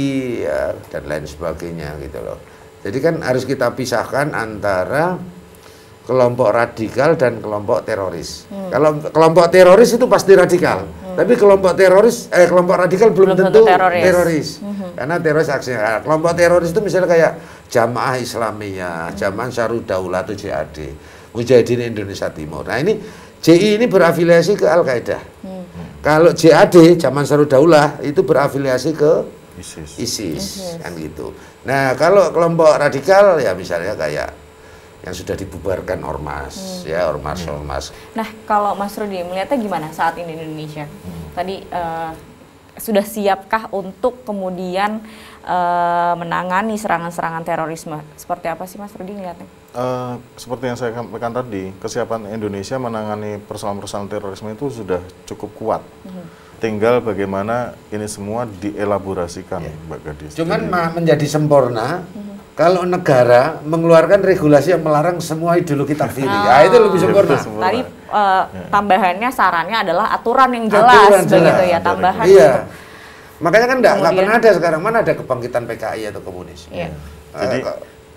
ya, dan lain sebagainya gitu loh. Jadi kan harus kita pisahkan antara kelompok radikal dan kelompok teroris. Kalau kelompok teroris itu pasti radikal, tapi kelompok radikal belum tentu teroris. Karena teroris aksinya. Kelompok teroris itu misalnya kayak Jamaah Islamiyah, Jamaah Ansarud Daulah atau JAD, Mujahidin Indonesia Timur. Nah, ini JI ini berafiliasi ke Al-Qaeda. Kalau JAD, Jamaah Ansarud Daulah, itu berafiliasi ke ISIS, kan gitu. Nah, kalau kelompok radikal ya misalnya kayak yang sudah dibubarkan ormas, ya, ormas. Nah, kalau Mas Rudi melihatnya gimana saat ini di Indonesia? Tadi sudah siapkah untuk kemudian menangani serangan-serangan terorisme? Seperti apa sih Mas Rudi melihatnya? Seperti yang saya sampaikan tadi, kesiapan Indonesia menangani persoalan-persoalan terorisme itu sudah cukup kuat. Tinggal bagaimana ini semua dielaborasikan, Mbak Gadis. Cuman menjadi sempurna kalau negara mengeluarkan regulasi yang melarang semua ideologi takfiri, itu lebih sempurna. Tadi tambahannya sarannya adalah aturan yang jelas, begitu ya, tambahan. Iya. Makanya kan nggak pernah ada sekarang, mana ada kebangkitan PKI atau komunis. Iya. Jadi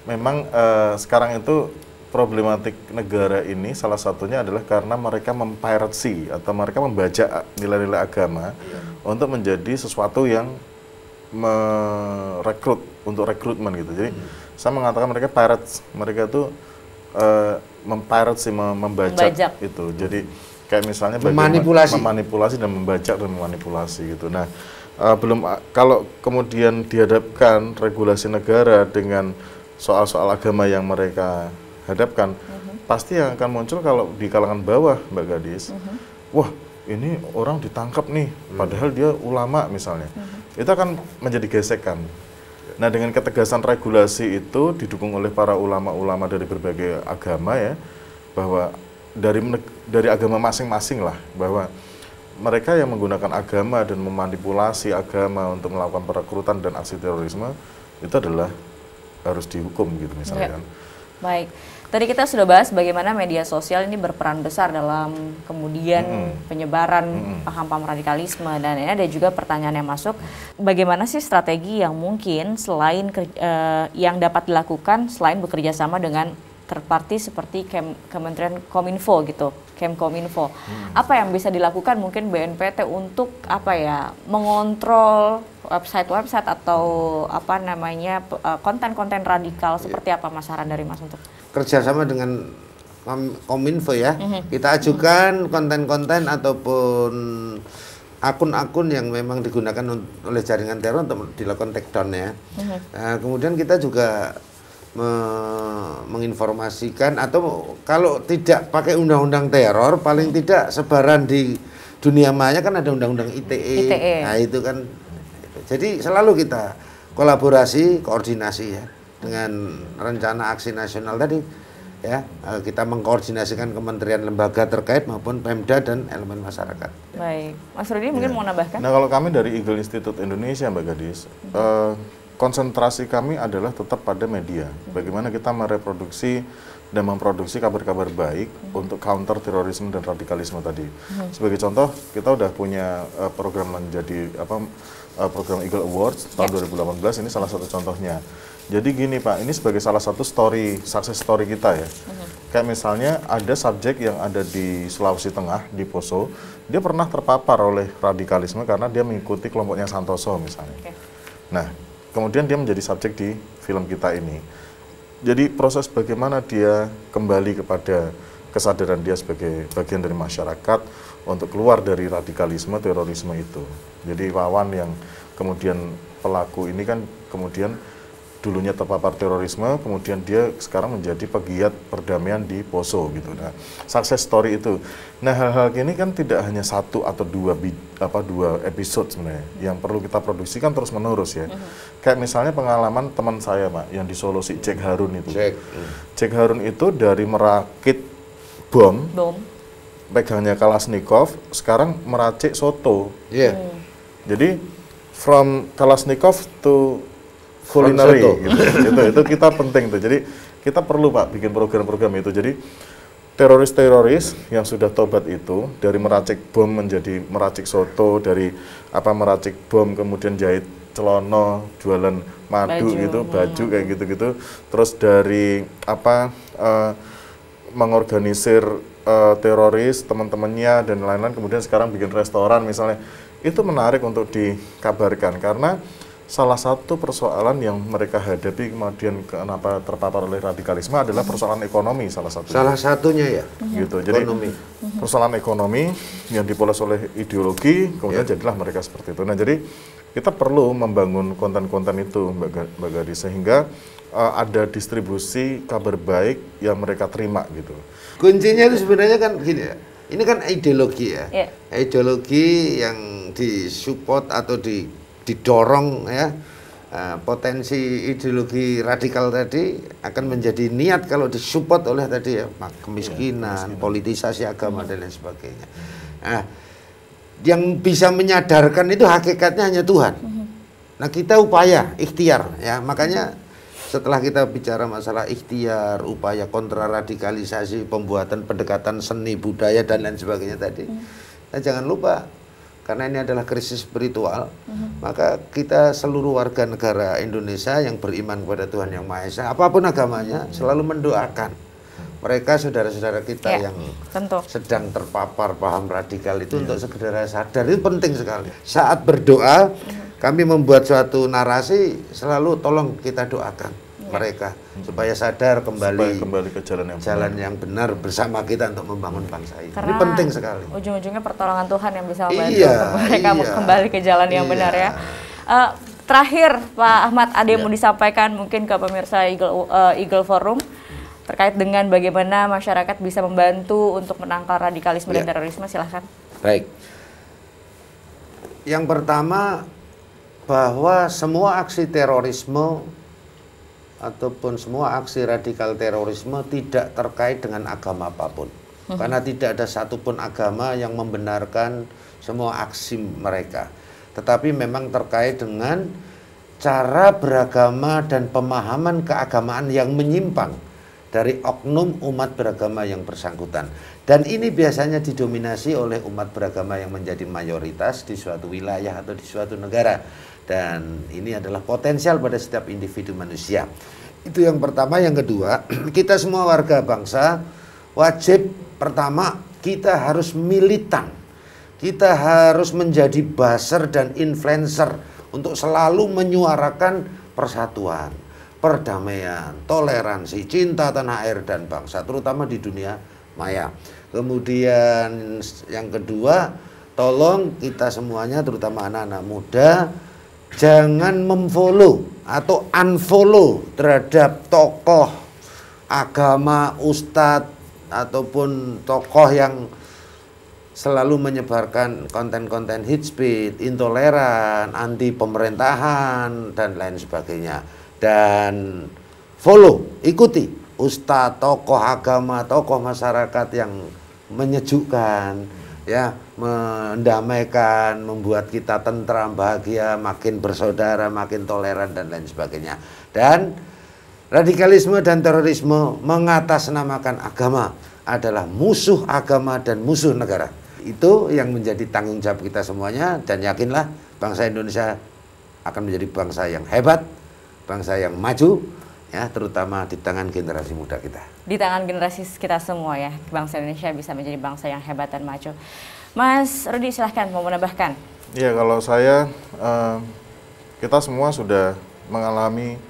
memang sekarang itu problematik negara ini salah satunya adalah karena mereka mempiracy atau mereka membajak nilai-nilai agama untuk menjadi sesuatu yang merekrut untuk rekrutmen gitu. Jadi saya mengatakan mereka pirates, mereka tuh mempiracy, membajak itu. Jadi kayak misalnya memanipulasi dan membajak dan memanipulasi gitu. Nah, kalau kemudian dihadapkan regulasi negara dengan soal-soal agama yang mereka hadapkan, pasti yang akan muncul kalau di kalangan bawah, Mbak Gadis, wah ini orang ditangkap nih, padahal dia ulama misalnya, itu akan menjadi gesekan. Nah, dengan ketegasan regulasi itu didukung oleh para ulama-ulama dari berbagai agama ya, bahwa dari agama masing-masing lah, bahwa mereka yang menggunakan agama dan memanipulasi agama untuk melakukan perekrutan dan aksi terorisme itu adalah harus dihukum gitu misalnya kan. Baik. Tadi kita sudah bahas bagaimana media sosial ini berperan besar dalam kemudian penyebaran paham-paham radikalisme, dan ini ada juga pertanyaan yang masuk, bagaimana sih strategi yang mungkin selain yang dapat dilakukan selain bekerja sama dengan third party seperti Kementerian Kominfo gitu, Kemkominfo. Apa yang bisa dilakukan mungkin BNPT untuk mengontrol website-website atau konten-konten radikal seperti apa, Mas saran dari Mas untuk kerjasama dengan Kominfo ya, kita ajukan konten-konten ataupun akun-akun yang memang digunakan oleh jaringan teror untuk dilakukan take down ya. Nah, kemudian kita juga menginformasikan, atau kalau tidak pakai undang-undang teror, paling tidak sebaran di dunia maya kan ada undang-undang ITE. Nah itu kan, jadi selalu kita kolaborasi, koordinasi ya dengan rencana aksi nasional tadi ya, kita mengkoordinasikan kementerian lembaga terkait maupun Pemda dan elemen masyarakat. Baik, Mas Rudi mungkin mau nambahkan? Nah, kalau kami dari Eagle Institute Indonesia, Mbak Gadis, konsentrasi kami adalah tetap pada media. Bagaimana kita mereproduksi dan memproduksi kabar-kabar baik untuk counter terorisme dan radikalisme tadi. Sebagai contoh, kita udah punya program menjadi program Eagle Awards tahun 2018, ini salah satu contohnya. Jadi gini Pak, ini sebagai salah satu success story kita ya. Kayak misalnya ada subjek yang ada di Sulawesi Tengah, di Poso, dia pernah terpapar oleh radikalisme karena dia mengikuti kelompoknya Santoso misalnya. Nah, kemudian dia menjadi subjek di film kita ini. Jadi proses bagaimana dia kembali kepada kesadaran dia sebagai bagian dari masyarakat untuk keluar dari radikalisme, terorisme itu. Jadi Wawan yang kemudian pelaku ini kan kemudian dulunya terpapar terorisme, kemudian dia sekarang menjadi pegiat perdamaian di Poso gitu. Nah, success story itu. Nah, hal-hal ini kan tidak hanya satu atau dua episode sebenarnya, yang perlu kita produksikan terus menerus ya. Kayak misalnya pengalaman teman saya Pak, yang di Solo si Jack Harun itu. Jack Harun itu dari merakit bom, pegangnya Kalashnikov, sekarang meracik soto. Jadi from Kalashnikov to culinary gitu. itu kita penting tuh. Jadi kita perlu Pak bikin program-program itu. Jadi teroris-teroris yang sudah tobat itu dari meracik bom menjadi meracik soto, dari meracik bom kemudian jahit celono, jualan madu baju kayak gitu-gitu. Terus dari mengorganisir teroris teman-temannya dan lain-lain, kemudian sekarang bikin restoran misalnya. Itu menarik untuk dikabarkan karena salah satu persoalan yang mereka hadapi kemudian kenapa terpapar oleh radikalisme adalah persoalan ekonomi salah satunya ya. Gitu. Jadi persoalan ekonomi yang dipoles oleh ideologi, kemudian jadilah mereka seperti itu. Nah, jadi kita perlu membangun konten-konten itu Mbak Gadis, sehingga ada distribusi kabar baik yang mereka terima gitu. Kuncinya itu sebenarnya kan gini ya. Ini kan ideologi ya. Ideologi yang disupport atau didorong ya, potensi ideologi radikal tadi akan menjadi niat kalau disupport oleh tadi ya, kemiskinan, politisasi agama dan lain sebagainya. Nah, yang bisa menyadarkan itu hakikatnya hanya Tuhan. Nah, kita upaya ikhtiar ya, makanya setelah kita bicara masalah ikhtiar, upaya kontraradikalisasi, pembuatan pendekatan seni, budaya, dan lain sebagainya tadi, nah, jangan lupa, karena ini adalah krisis spiritual, maka kita seluruh warga negara Indonesia yang beriman kepada Tuhan Yang Maha Esa, apapun agamanya, selalu mendoakan mereka saudara-saudara kita yang tentu sedang terpapar paham radikal itu untuk segera sadar. Itu penting sekali. Saat berdoa, kami membuat suatu narasi, selalu tolong kita doakan mereka supaya sadar kembali ke jalan yang benar bersama kita untuk membangun bangsa ini. Karena ini penting sekali. Ujung-ujungnya pertolongan Tuhan yang bisa membantu mereka kembali ke jalan yang benar ya. Terakhir Pak Ahmad, ada yang mau disampaikan mungkin ke pemirsa Eagle Forum terkait dengan bagaimana masyarakat bisa membantu untuk menangkal radikalisme dan terorisme, silahkan. Baik. Yang pertama, bahwa semua aksi terorisme ataupun semua aksi radikal terorisme tidak terkait dengan agama apapun. Karena tidak ada satupun agama yang membenarkan semua aksi mereka. Tetapi memang terkait dengan cara beragama dan pemahaman keagamaan yang menyimpang dari oknum umat beragama yang bersangkutan. Dan ini biasanya didominasi oleh umat beragama yang menjadi mayoritas di suatu wilayah atau di suatu negara. Dan ini adalah potensial pada setiap individu manusia. Itu yang pertama. Yang kedua, kita semua warga bangsa wajib, pertama, kita harus militan. Kita harus menjadi buzzer dan influencer untuk selalu menyuarakan persatuan, perdamaian, toleransi, cinta tanah air dan bangsa, terutama di dunia maya. Kemudian yang kedua, tolong kita semuanya, terutama anak-anak muda, jangan memfollow atau unfollow terhadap tokoh agama, ustadz, ataupun tokoh yang selalu menyebarkan konten-konten hate speech, intoleran, anti pemerintahan, dan lain sebagainya. Dan follow, ikuti ustadz, tokoh agama, tokoh masyarakat yang menyejukkan, ya, mendamaikan, membuat kita tentram, bahagia, makin bersaudara, makin toleran, dan lain sebagainya. Dan radikalisme dan terorisme mengatasnamakan agama adalah musuh agama dan musuh negara. Itu yang menjadi tanggung jawab kita semuanya, dan yakinlah bangsa Indonesia akan menjadi bangsa yang hebat, bangsa yang maju, ya, terutama di tangan generasi muda kita. Di tangan generasi kita semua ya, bangsa Indonesia bisa menjadi bangsa yang hebat dan maju. Mas Rudi, silahkan mau menambahkan. Iya, kalau saya, kita semua sudah mengalami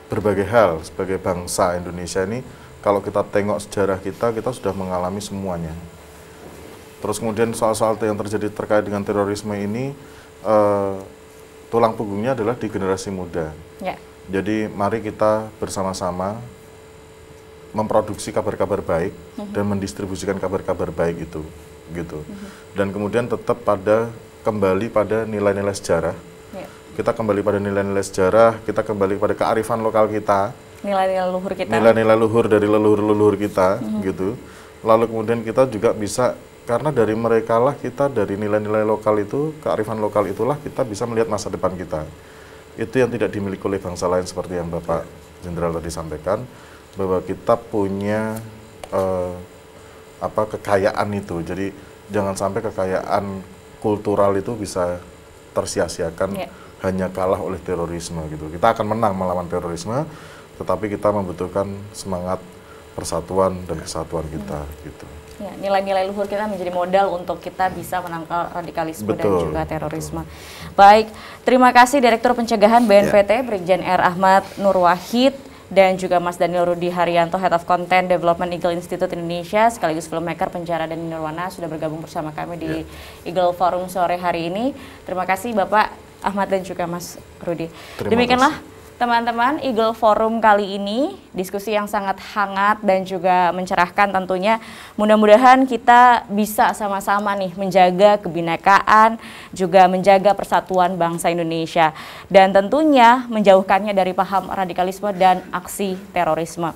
berbagai hal sebagai bangsa Indonesia ini. Kalau kita tengok sejarah kita sudah mengalami semuanya. Terus kemudian soal-soal yang terjadi terkait dengan terorisme ini, tulang punggungnya adalah di generasi muda. Ya. Jadi mari kita bersama-sama memproduksi kabar-kabar baik dan mendistribusikan kabar-kabar baik itu, gitu. Dan kemudian tetap kembali pada nilai-nilai sejarah. Ya. Kita kembali pada nilai-nilai sejarah, kita kembali pada kearifan lokal kita. Nilai-nilai luhur kita. Nilai-nilai luhur dari leluhur-leluhur kita, gitu. Lalu kemudian kita juga bisa, karena dari mereka lah kita, dari nilai-nilai lokal itu, kearifan lokal itulah kita bisa melihat masa depan kita. Itu yang tidak dimiliki oleh bangsa lain seperti yang Bapak Jenderal tadi sampaikan, bahwa kita punya kekayaan itu. Jadi jangan sampai kekayaan kultural itu bisa tersia-siakan hanya kalah oleh terorisme gitu. Kita akan menang melawan terorisme, tetapi kita membutuhkan semangat persatuan dan kesatuan kita gitu. Ya, nilai-nilai luhur kita menjadi modal untuk kita bisa menangkal radikalisme dan juga terorisme. Baik, terima kasih Direktur Pencegahan BNPT Brigjen R. Ahmad Nur Wahid dan juga Mas Daniel Rudi Haryanto, Head of Content Development Eagle Institute Indonesia, sekaligus filmmaker Penjara dan Nirwana, sudah bergabung bersama kami di Eagle Forum sore hari ini. Terima kasih Bapak Ahmad dan juga Mas Rudi. Demikianlah teman-teman, Eagle Forum kali ini, diskusi yang sangat hangat dan juga mencerahkan tentunya. Mudah-mudahan kita bisa sama-sama nih menjaga kebinekaan, juga menjaga persatuan bangsa Indonesia. Dan tentunya menjauhkannya dari paham radikalisme dan aksi terorisme.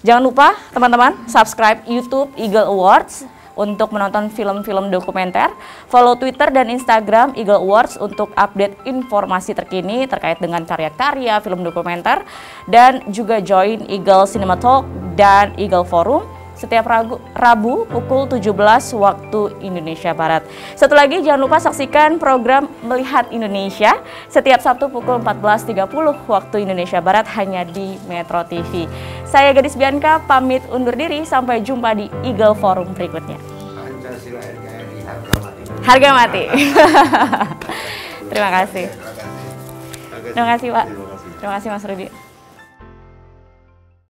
Jangan lupa teman-teman, subscribe YouTube Eagle Awards, untuk menonton film-film dokumenter. Follow Twitter dan Instagram Eagle Awards untuk update informasi terkini terkait dengan karya-karya film dokumenter. Dan juga join Eagle Cinema Talk dan Eagle Forum setiap Rabu pukul 17 waktu Indonesia Barat. Satu lagi, jangan lupa saksikan program Melihat Indonesia setiap Sabtu pukul 14.30 waktu Indonesia Barat hanya di Metro TV. Saya Gadis Bianca pamit undur diri, sampai jumpa di Eagle Forum berikutnya. Harga mati. Terima kasih. Terima kasih Pak. Terima kasih Mas Rudi.